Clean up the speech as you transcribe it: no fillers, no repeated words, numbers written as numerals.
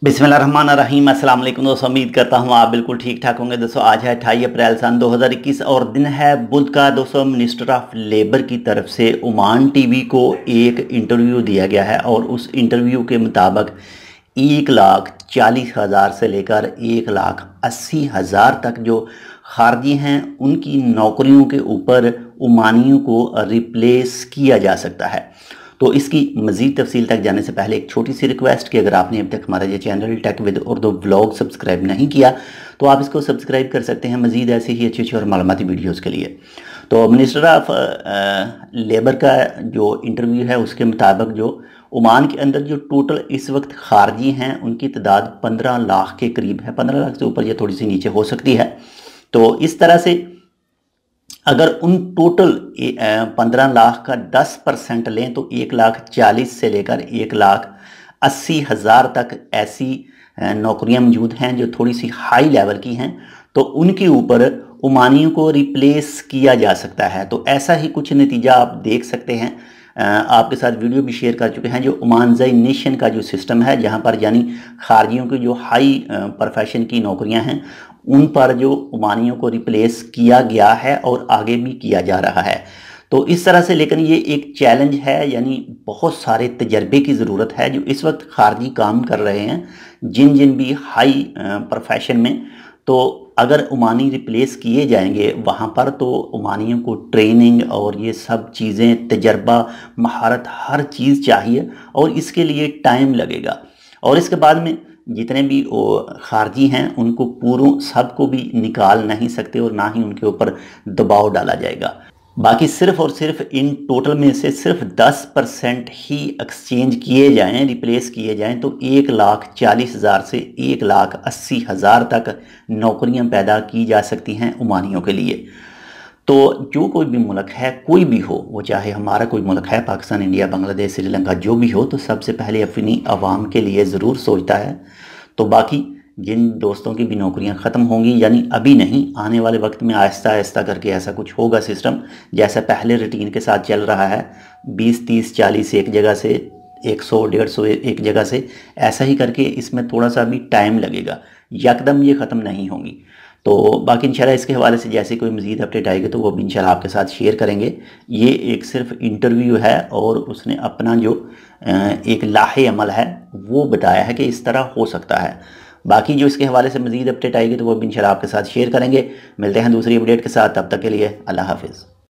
बिस्मिल्लाहिर्रहमानिर्रहीम। अस्सलाम वालेकुम दोस्तों, उम्मीद करता हूँ आप बिल्कुल ठीक ठाक होंगे। दोस्तों आज है 28 अप्रैल सन 2021 और दिन है बुध का। दोस्तों मिनिस्टर ऑफ लेबर की तरफ से ओमान टीवी को एक इंटरव्यू दिया गया है और उस इंटरव्यू के मुताबिक 1,40,000 से लेकर 1,80,000 तक जो खारजी हैं उनकी नौकरियों के ऊपर ओमानियों को रिप्लेस किया जा सकता है। तो इसकी मज़ीद तफसील तक जाने से पहले एक छोटी सी रिक्वेस्ट कि अगर आपने अभी तक हमारा ये channel tech with Urdu vlog subscribe नहीं किया तो आप इसको सब्सक्राइब कर सकते हैं मज़ीद ऐसे ही अच्छी अच्छी और मालूमाती वीडियोज़ के लिए। तो मिनिस्टर ऑफ लेबर का जो इंटरव्यू है उसके मुताबिक जो ओमान के अंदर जो टोटल इस वक्त खारजी हैं उनकी तादाद 15 लाख के करीब है। 15 लाख से ऊपर ये थोड़ी सी नीचे हो सकती है। तो इस तरह से अगर उन टोटल 15 लाख का 10% लें तो 1,40,000 से लेकर 1,80,000 तक ऐसी नौकरियां मौजूद हैं जो थोड़ी सी हाई लेवल की हैं। तो उनके ऊपर ओमानियों को रिप्लेस किया जा सकता है। तो ऐसा ही कुछ नतीजा आप देख सकते हैं। आपके साथ वीडियो भी शेयर कर चुके हैं जो ओमानज़ई नेशन का जो सिस्टम है जहां पर यानी खारजियों की जो हाई प्रोफेशन की नौकरियां हैं उन पर जो ओमानियों को रिप्लेस किया गया है और आगे भी किया जा रहा है। तो इस तरह से लेकिन ये एक चैलेंज है, यानी बहुत सारे तजर्बे की ज़रूरत है जो इस वक्त खारजी काम कर रहे हैं जिन जिन भी हाई प्रोफेशन में। तो अगर ओमानी रिप्लेस किए जाएंगे वहाँ पर तो ओमानियों को ट्रेनिंग और ये सब चीज़ें, तजर्बा, महारत, हर चीज़ चाहिए और इसके लिए टाइम लगेगा। और इसके बाद में जितने भी खारजी हैं उनको पूरों सबको भी निकाल नहीं सकते और ना ही उनके ऊपर दबाव डाला जाएगा। बाकी सिर्फ और सिर्फ इन टोटल में से सिर्फ 10% ही एक्सचेंज किए जाएं, रिप्लेस किए जाएं तो 1,40,000 से 1,80,000 तक नौकरियां पैदा की जा सकती हैं ओमानियों के लिए। तो जो कोई भी मुल्क है, कोई भी हो, वो चाहे हमारा कोई मुल्क है, पाकिस्तान, इंडिया, बांग्लादेश, श्रीलंका, जो भी हो, तो सबसे पहले अपनी आवाम के लिए ज़रूर सोचता है। तो बाकी जिन दोस्तों की भी नौकरियां ख़त्म होंगी, यानी अभी नहीं, आने वाले वक्त में आहिस्ता आहिस्ता करके ऐसा कुछ होगा सिस्टम जैसा पहले रूटीन के साथ चल रहा है। 20, 30, 40 एक जगह से, 100, 150 एक जगह से, ऐसा ही करके इसमें थोड़ा सा भी टाइम लगेगा, यकदम ये ख़त्म नहीं होंगी। तो बाकी इंशाल्लाह इसके हवाले से जैसे कोई मज़ीद अपडेट आएगी तो वो भी इंशाल्लाह आपके साथ शेयर करेंगे। ये एक सिर्फ इंटरव्यू है और उसने अपना जो एक लाहे अमल है वो बताया है कि इस तरह हो सकता है। बाकी जो इसके हवाले से मज़ीद अपडेट आएगी तो वो भी इंशाल्लाह आपके साथ शेयर करेंगे। मिलते हैं दूसरी अपडेट के साथ, तब तक के लिए अल्लाह हाफिज़।